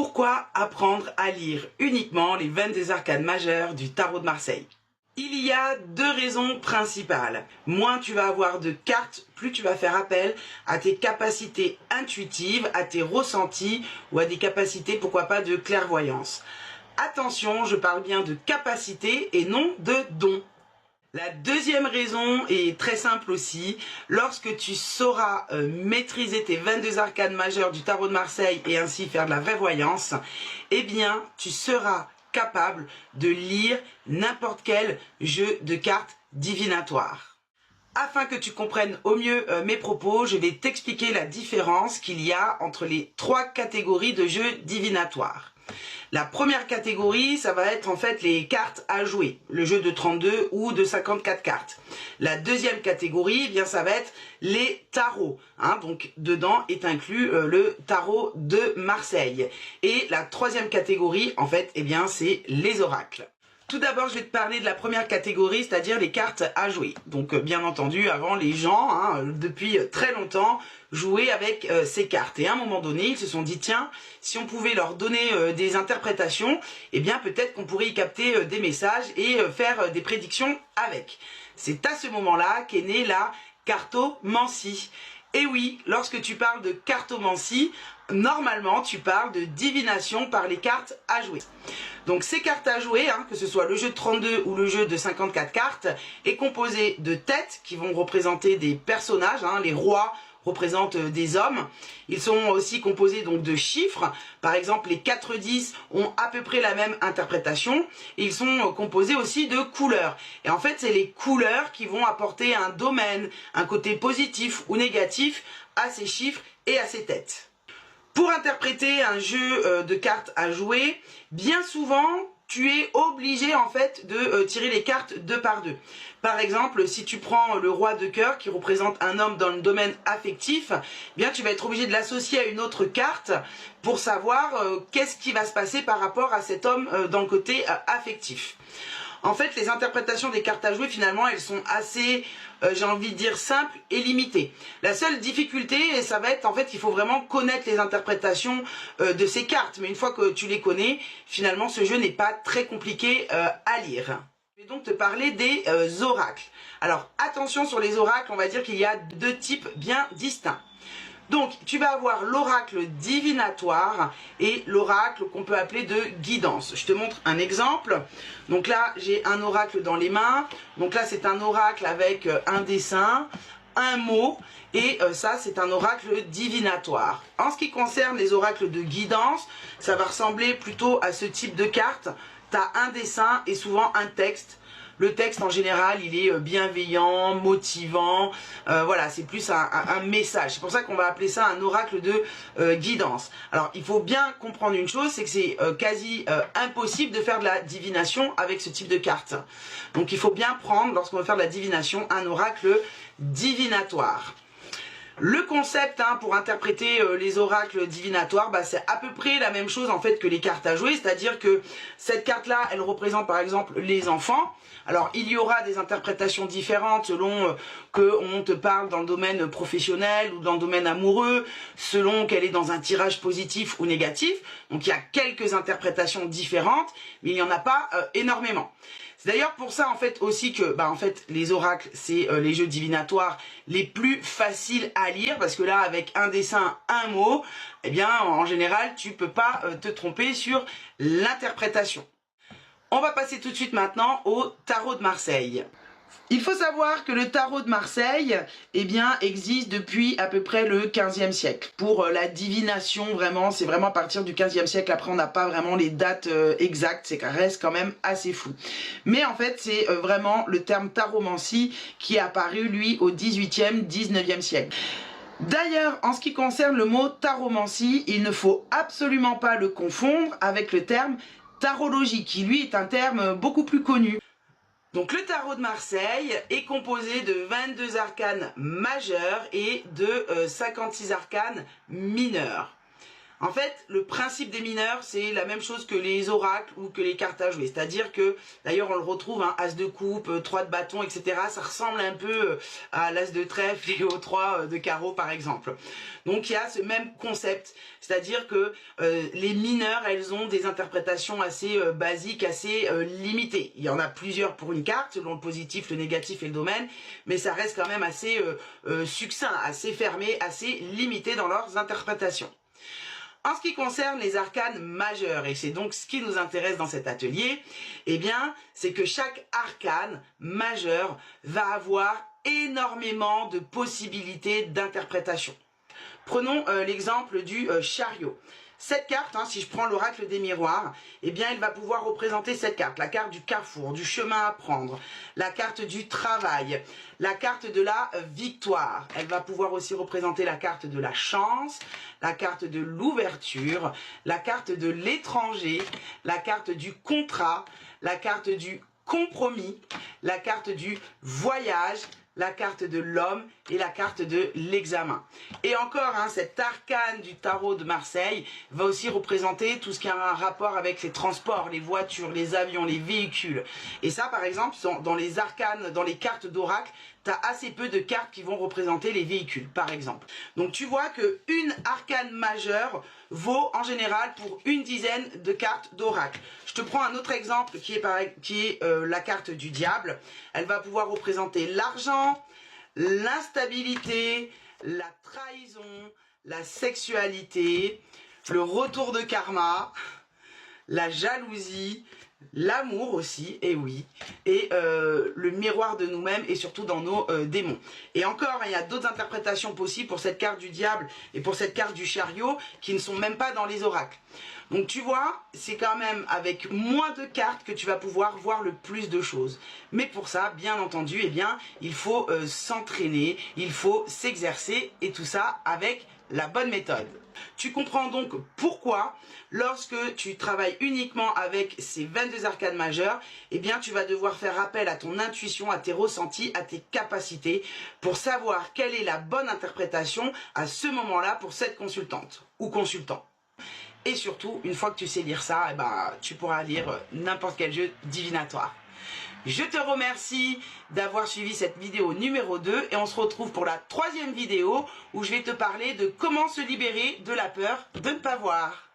Pourquoi apprendre à lire uniquement les 22 arcanes majeures du tarot de Marseille? Il y a deux raisons principales. Moins tu vas avoir de cartes, plus tu vas faire appel à tes capacités intuitives, à tes ressentis ou à des capacités, pourquoi pas, de clairvoyance. Attention, je parle bien de capacité et non de don. La deuxième raison est très simple aussi. Lorsque tu sauras maîtriser tes 22 arcanes majeures du tarot de Marseille et ainsi faire de la vraie voyance, eh bien, tu seras capable de lire n'importe quel jeu de cartes divinatoire. Afin que tu comprennes au mieux mes propos, je vais t'expliquer la différence qu'il y a entre les trois catégories de jeux divinatoires. La première catégorie, ça va être en fait les cartes à jouer, le jeu de 32 ou de 54 cartes. La deuxième catégorie, eh bien ça va être les tarots, donc dedans est inclus le tarot de Marseille. Et la troisième catégorie, en fait, eh bien c'est les oracles. Tout d'abord, je vais te parler de la première catégorie, c'est-à-dire les cartes à jouer. Donc, bien entendu, avant, les gens, depuis très longtemps, jouaient avec ces cartes. Et à un moment donné, ils se sont dit, tiens, si on pouvait leur donner des interprétations, eh bien, peut-être qu'on pourrait y capter des messages et faire des prédictions avec. C'est à ce moment-là qu'est née la cartomancie. Et oui, lorsque tu parles de cartomancie, normalement, tu parles de divination par les cartes à jouer. Donc ces cartes à jouer, que ce soit le jeu de 32 ou le jeu de 54 cartes, est composé de têtes qui vont représenter des personnages, les rois représentent des hommes. Ils sont aussi composés donc de chiffres. Par exemple, les 4-10 ont à peu près la même interprétation. Et ils sont composés aussi de couleurs. Et en fait, c'est les couleurs qui vont apporter un domaine, un côté positif ou négatif à ces chiffres et à ces têtes. Pour interpréter un jeu de cartes à jouer, bien souvent, tu es obligé en fait de tirer les cartes deux par deux. Par exemple, si tu prends le roi de cœur qui représente un homme dans le domaine affectif, eh bien tu vas être obligé de l'associer à une autre carte pour savoir qu'est-ce qui va se passer par rapport à cet homme dans le côté affectif. En fait, les interprétations des cartes à jouer, finalement, elles sont assez, j'ai envie de dire, simples et limitées. La seule difficulté, ça va être, en fait, il faut vraiment connaître les interprétations de ces cartes. Mais une fois que tu les connais, finalement, ce jeu n'est pas très compliqué à lire. Je vais donc te parler des oracles. Alors, attention sur les oracles, on va dire qu'il y a deux types bien distincts. Donc, tu vas avoir l'oracle divinatoire et l'oracle qu'on peut appeler de guidance. Je te montre un exemple. Donc là, j'ai un oracle dans les mains. Donc là, c'est un oracle avec un dessin, un mot. Et ça, c'est un oracle divinatoire. En ce qui concerne les oracles de guidance, ça va ressembler plutôt à ce type de carte. Tu as un dessin et souvent un texte. Le texte, en général, il est bienveillant, motivant. Voilà, c'est plus un message. C'est pour ça qu'on va appeler ça un oracle de guidance. Alors, il faut bien comprendre une chose, c'est que c'est quasi impossible de faire de la divination avec ce type de carte. Donc, il faut bien prendre, lorsqu'on veut faire de la divination, un oracle divinatoire. Le concept pour interpréter les oracles divinatoires, c'est à peu près la même chose en fait que les cartes à jouer, c'est-à-dire que cette carte-là, elle représente par exemple les enfants. Alors il y aura des interprétations différentes selon qu'on te parle dans le domaine professionnel ou dans le domaine amoureux, selon qu'elle est dans un tirage positif ou négatif. Donc il y a quelques interprétations différentes, mais il n'y en a pas énormément. C'est d'ailleurs pour ça en fait aussi que en fait les oracles c'est les jeux divinatoires les plus faciles à lire parce que là avec un dessin, un mot, eh bien en général tu peux pas te tromper sur l'interprétation. On va passer tout de suite maintenant au tarot de Marseille. Il faut savoir que le tarot de Marseille existe depuis à peu près le 15e siècle. Pour la divination, vraiment, c'est vraiment à partir du 15e siècle. Après, on n'a pas vraiment les dates exactes, c'est ça reste quand même assez flou. Mais en fait, c'est vraiment le terme taromancie qui est apparu, lui, au 18e, 19e siècle. D'ailleurs, en ce qui concerne le mot taromancie, il ne faut absolument pas le confondre avec le terme tarologie, qui lui est un terme beaucoup plus connu. Donc le tarot de Marseille est composé de 22 arcanes majeures et de 56 arcanes mineurs. En fait, le principe des mineurs, c'est la même chose que les oracles ou que les cartes à jouer. C'est-à-dire que, d'ailleurs, on le retrouve, hein, as de coupe, 3 de bâton, etc. Ça ressemble un peu à l'as de trèfle et au 3 de carreau, par exemple. Donc, il y a ce même concept. C'est-à-dire que les mineurs, elles ont des interprétations assez basiques, assez limitées. Il y en a plusieurs pour une carte, selon le positif, le négatif et le domaine. Mais ça reste quand même assez succinct, assez fermé, assez limité dans leurs interprétations. En ce qui concerne les arcanes majeurs, et c'est donc ce qui nous intéresse dans cet atelier, eh bien, c'est que chaque arcane majeur va avoir énormément de possibilités d'interprétation. Prenons l'exemple du chariot. Cette carte, hein, si je prends l'oracle des miroirs, eh bien, elle va pouvoir représenter cette carte, la carte du carrefour, du chemin à prendre, la carte du travail, la carte de la victoire. Elle va pouvoir aussi représenter la carte de la chance, la carte de l'ouverture, la carte de l'étranger, la carte du contrat, la carte du compromis, la carte du voyage, la carte de l'homme et la carte de l'examen. Et encore, hein, cet arcane du tarot de Marseille va aussi représenter tout ce qui a un rapport avec les transports, les voitures, les avions, les véhicules. Et ça, par exemple, dans les arcanes, dans les cartes d'oracle, tu as assez peu de cartes qui vont représenter les véhicules, par exemple. Donc tu vois que une arcane majeure vaut en général pour une dizaine de cartes d'oracle. Je te prends un autre exemple qui est la carte du diable. Elle va pouvoir représenter l'argent, l'instabilité, la trahison, la sexualité, le retour de karma, la jalousie, l'amour aussi, et oui, et le miroir de nous-mêmes et surtout dans nos démons. Et encore, il y a d'autres interprétations possibles pour cette carte du diable et pour cette carte du chariot qui ne sont même pas dans les oracles. Donc tu vois, c'est quand même avec moins de cartes que tu vas pouvoir voir le plus de choses. Mais pour ça, bien entendu, eh bien, il faut s'entraîner, il faut s'exercer et tout ça avec la bonne méthode. Tu comprends donc pourquoi, lorsque tu travailles uniquement avec ces 22 arcanes majeures, eh bien, tu vas devoir faire appel à ton intuition, à tes ressentis, à tes capacités pour savoir quelle est la bonne interprétation à ce moment-là pour cette consultante ou consultant. Et surtout, une fois que tu sais lire ça, eh ben, tu pourras lire n'importe quel jeu divinatoire. Je te remercie d'avoir suivi cette vidéo numéro 2 et on se retrouve pour la 3e vidéo où je vais te parler de comment se libérer de la peur de ne pas voir.